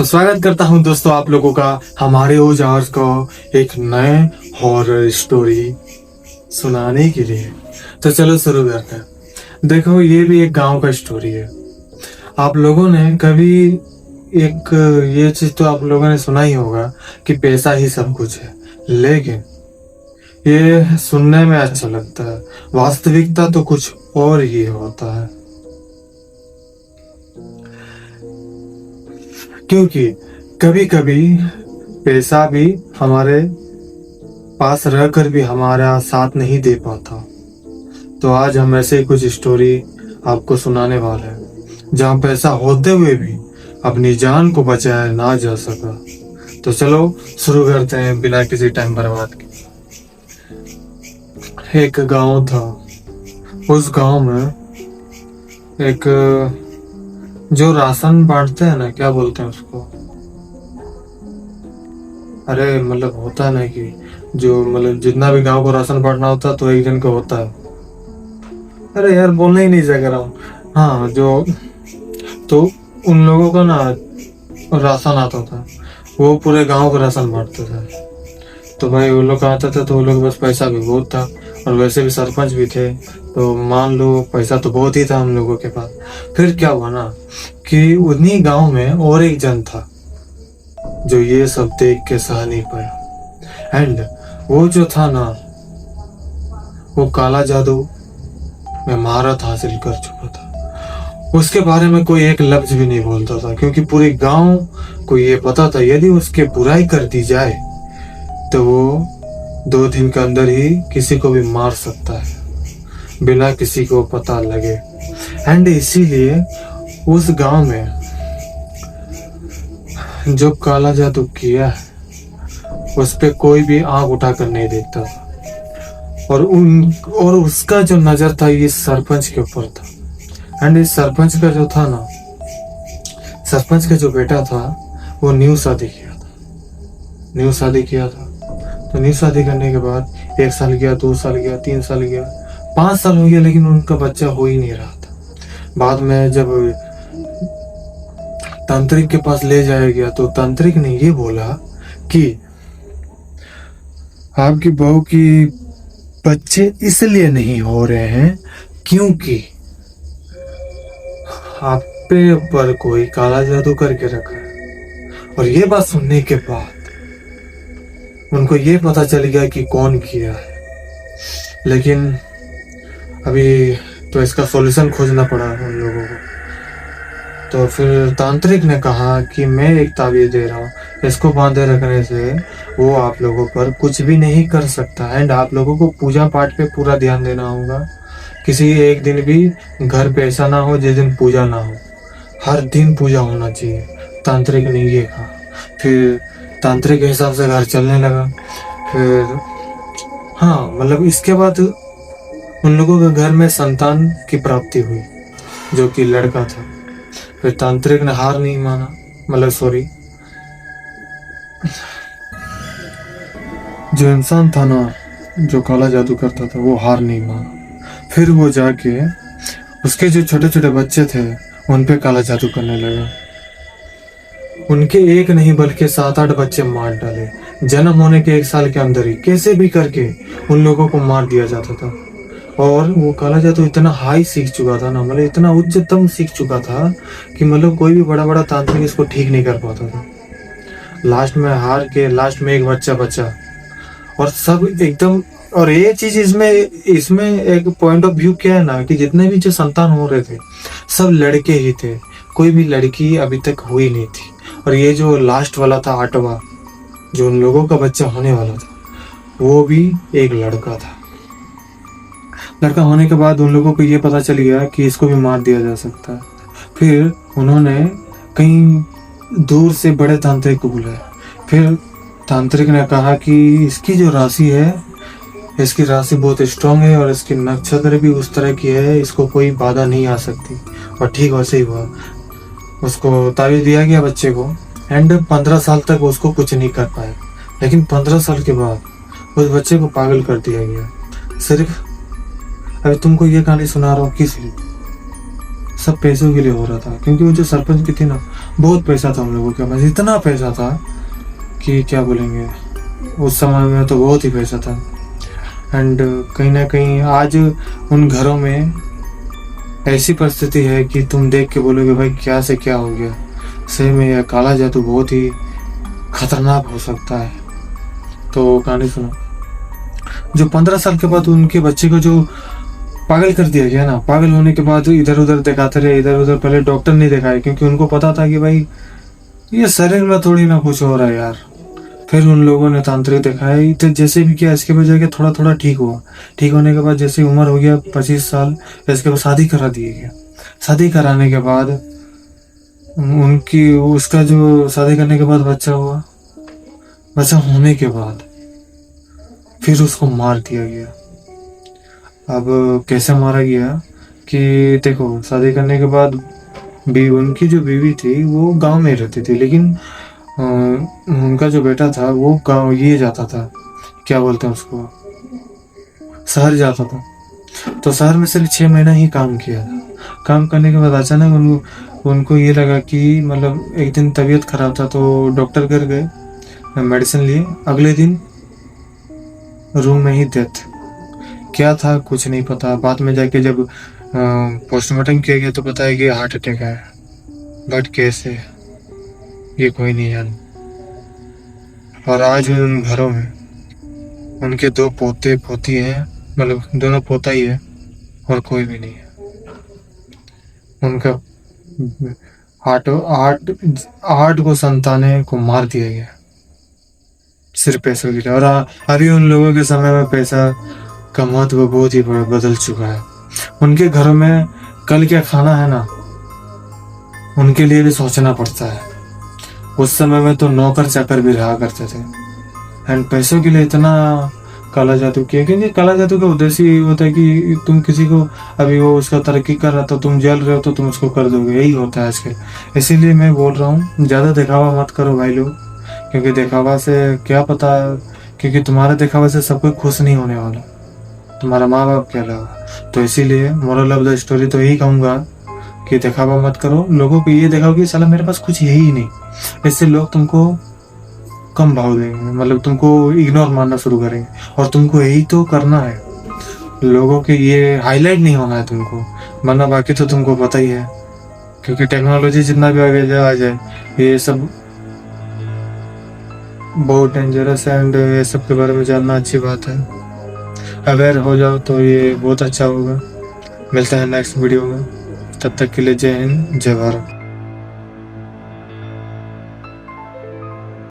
तो स्वागत करता हूं दोस्तों आप लोगों का हमारे ओजार्स को एक नए हॉरर स्टोरी सुनाने के लिए। तो चलो शुरू करते हैं। देखो, ये भी एक गांव का स्टोरी है। आप लोगों ने कभी एक ये चीज तो आप लोगों ने सुना ही होगा कि पैसा ही सब कुछ है, लेकिन ये सुनने में अच्छा लगता है, वास्तविकता तो कुछ और ही होता है। क्योंकि कभी कभी पैसा भी हमारे पास रहकर भी हमारा साथ नहीं दे पाता। तो आज हम ऐसे ही कुछ स्टोरी आपको सुनाने वाले हैं जहाँ पैसा होते हुए भी अपनी जान को बचाया ना जा सका। तो चलो शुरू करते हैं बिना किसी टाइम बर्बाद के। एक गांव था। उस गांव में एक जो राशन बांटते हैं ना, क्या बोलते हैं उसको, अरे मतलब होता है ना कि जो मतलब जितना भी गांव को राशन बांटना होता है तो एक जन का होता है। अरे यार बोलना ही नहीं जा रहा हूँ। हाँ, जो तो उन लोगों का ना राशन आता था, वो पूरे गांव को राशन बांटते थे। तो भाई वो लोग आता था तो वो लोग बस पैसा भी बहुत था, और वैसे भी सरपंच भी थे, तो मान लो पैसा तो बहुत ही था हम लोगों के पास। फिर क्या हुआ ना कि उन्हीं गांव में और एक जन था जो ये सब देख के सह नहीं पाया। एंड वो जो था ना, वो काला जादू में महारत हासिल कर चुका था। उसके बारे में कोई एक लफ्ज भी नहीं बोलता था, क्योंकि पूरे गांव को ये पता था यदि उसके बुराई कर दी जाए तो वो 2 दिन के अंदर ही किसी को भी मार सकता है बिना किसी को पता लगे। एंड इसीलिए उस गांव में जो काला जादू किया है उस पे कोई भी आंख उठाकर नहीं देखता था। और उसका जो नजर था ये सरपंच के ऊपर था। एंड इस सरपंच का जो था ना, सरपंच का जो बेटा था वो न्यू शादी किया था। तो न्यू शादी करने के बाद 1 साल गया, 2 साल गया, 3 साल गया, 5 साल हो गया, लेकिन उनका बच्चा हो ही नहीं रहा था। बाद में जब तांत्रिक के पास ले जाया गया तो तांत्रिक ने ये बोला कि आपकी बहू की बच्चे इसलिए नहीं हो रहे हैं क्योंकि आप पे पर कोई काला जादू करके रखा है। और ये बात सुनने के बाद उनको ये पता चल गया कि कौन किया है, लेकिन अभी तो इसका सॉल्यूशन खोजना पड़ा उन लोगों को। तो फिर तांत्रिक ने कहा कि मैं एक ताबीज दे रहा हूँ, इसको बांधे रखने से वो आप लोगों पर कुछ भी नहीं कर सकता। एंड आप लोगों को पूजा पाठ पे पूरा ध्यान देना होगा। किसी एक दिन भी घर पे ऐसा ना हो जिस दिन पूजा ना हो, हर दिन पूजा होना चाहिए। तांत्रिक ने ये कहा। फिर तांत्रिक के हिसाब से घर चलने लगा। फिर हाँ, मतलब इसके बाद उन लोगों के घर में संतान की प्राप्ति हुई, जो कि लड़का था। फिर तांत्रिक ने हार नहीं माना, मतलब सॉरी, जो इंसान था ना जो काला जादू करता था वो हार नहीं माना। फिर वो जाके उसके जो छोटे छोटे बच्चे थे उन पे काला जादू करने लगा। उनके एक नहीं बल्कि 7-8 बच्चे मार डाले। जन्म होने के 1 साल के अंदर ही कैसे भी करके उन लोगों को मार दिया जाता था। और वो काला जादू इतना हाई सीख चुका था ना, मतलब इतना उच्चतम सीख चुका था कि मतलब कोई भी बड़ा बड़ा तांत्रिक इसको ठीक नहीं कर पाता था। लास्ट में हार के लास्ट में एक बच्चा बचा, और सब एकदम। और ये चीज इसमें एक पॉइंट ऑफ व्यू क्या है ना कि जितने भी जो संतान हो रहे थे सब लड़के ही थे, कोई भी लड़की अभी तक हुई नहीं थी। और ये जो लास्ट वाला था 8वां, जो उन लोगों का बच्चा होने वाला था, वो भी एक लड़का था। लड़का होने के बाद उन लोगों को ये पता चल गया कि इसको भी मार दिया जा सकता है। फिर उन्होंने कहीं दूर से बड़े तांत्रिक को बुलाया। फिर तांत्रिक ने कहा कि इसकी जो राशि है, इसकी राशि बहुत स्ट्रांग है और इसकी नक्षत्र भी उस तरह की है, इसको कोई बाधा नहीं आ सकती। और ठीक वैसे ही हुआ। उसको ताबीज दिया गया बच्चे को। एंड 15 साल तक उसको कुछ नहीं कर पाया, लेकिन 15 साल के बाद उस बच्चे को पागल कर दिया गया। सिर्फ अभी तुमको ये कहानी सुना रहा हूँ किस लिए, सब पैसों के लिए हो रहा था। क्योंकि वो जो सरपंच की थी ना, बहुत पैसा था उन लोगों के पास, इतना पैसा था कि क्या बोलेंगे। उस समय में तो बहुत ही पैसा था। एंड कहीं ना कहीं आज उन घरों में ऐसी परिस्थिति है कि तुम देख के बोलोगे भाई क्या से क्या हो गया। सही में यह काला जादू बहुत ही खतरनाक हो सकता है। तो कहानी सुनो। जो 15 साल के बाद उनके बच्चे को जो पागल कर दिया गया ना, पागल होने के बाद इधर उधर दिखाते रहे, इधर उधर। पहले डॉक्टर नहीं दिखाए क्योंकि उनको पता था कि भाई ये शरीर में थोड़ी ना कुछ हो रहा है यार। फिर उन लोगों ने तांत्रिक दिखाया, तो जैसे भी किया इसके बजाय थोड़ा थोड़ा ठीक हुआ। ठीक होने के बाद जैसे उम्र हो गया 25 साल, इसके बाद शादी करा दिए गया। शादी कराने के बाद उनकी उसका जो शादी करने के बाद बच्चा हुआ, बच्चा होने के बाद फिर उसको मार दिया गया। अब कैसे मारा गया कि देखो, शादी करने के बाद भी उनकी जो बीवी थी वो गांव में रहती थी, लेकिन उनका जो बेटा था वो गांव ये जाता था, क्या बोलते हैं उसको, शहर जाता था। तो शहर में सिर्फ 6 महीना ही काम किया था। काम करने के बाद अचानक उनको ये लगा कि मतलब एक दिन तबीयत खराब था, तो डॉक्टर घर गए, मेडिसिन लिए। अगले दिन रूम में ही डेथ। क्या था कुछ नहीं पता। बाद में जाके जब पोस्टमार्टम किया गया तो पता है कि हार्ट अटैक है। बट कैसे, ये कोई नहीं जाना। और आज उन घरों में उनके 2 पोते पोती हैं, मतलब दोनों पोता ही है और कोई भी नहीं है। उनका आठ को संतानें को मार दिया गया सिर्फ पैसों के लिए। और अभी उन लोगों के समय में पैसा का महत्व बहुत ही बदल चुका है। उनके घरों में कल क्या खाना है ना, उनके लिए भी सोचना पड़ता है। उस समय में तो नौकर चाकर भी रहा करते थे, एंड पैसों के लिए इतना काला जादू किया। क्योंकि काला जादू का उद्देश्य ये होता है कि तुम किसी को, अभी वो उसका तरक्की कर रहा था, तुम जल रहे हो तो तुम उसको कर दोगे, यही होता है आजकल। इसीलिए मैं बोल रहा हूँ ज़्यादा दिखावा मत करो भाई लोग, क्योंकि दिखावा से क्या पता, क्योंकि तुम्हारे दिखावा से सब कोई खुश नहीं होने वाला, तुम्हारा माँ बाप क्या लगा। तो इसीलिए मोरल ऑफ द स्टोरी तो यही कहूँगा कि दिखावा मत करो। लोगों को ये दिखाओ कि साला मेरे पास कुछ है ही नहीं, इससे लोग तुमको कम भाव देंगे, मतलब तुमको इग्नोर मानना शुरू करेंगे। और तुमको यही तो करना है, लोगों के ये हाईलाइट नहीं होना है तुमको, वरना बाकी तो तुमको पता ही है। क्योंकि टेक्नोलॉजी जितना भी आगे आ जाए, ये सब बहुत डेंजरस है। एंड ये सब के बारे में जानना अच्छी बात है। अवेयर हो जाओ तो ये बहुत अच्छा होगा। मिलते हैं नेक्स्ट वीडियो में, तब तक के लिए जय हिंद, जय भारत।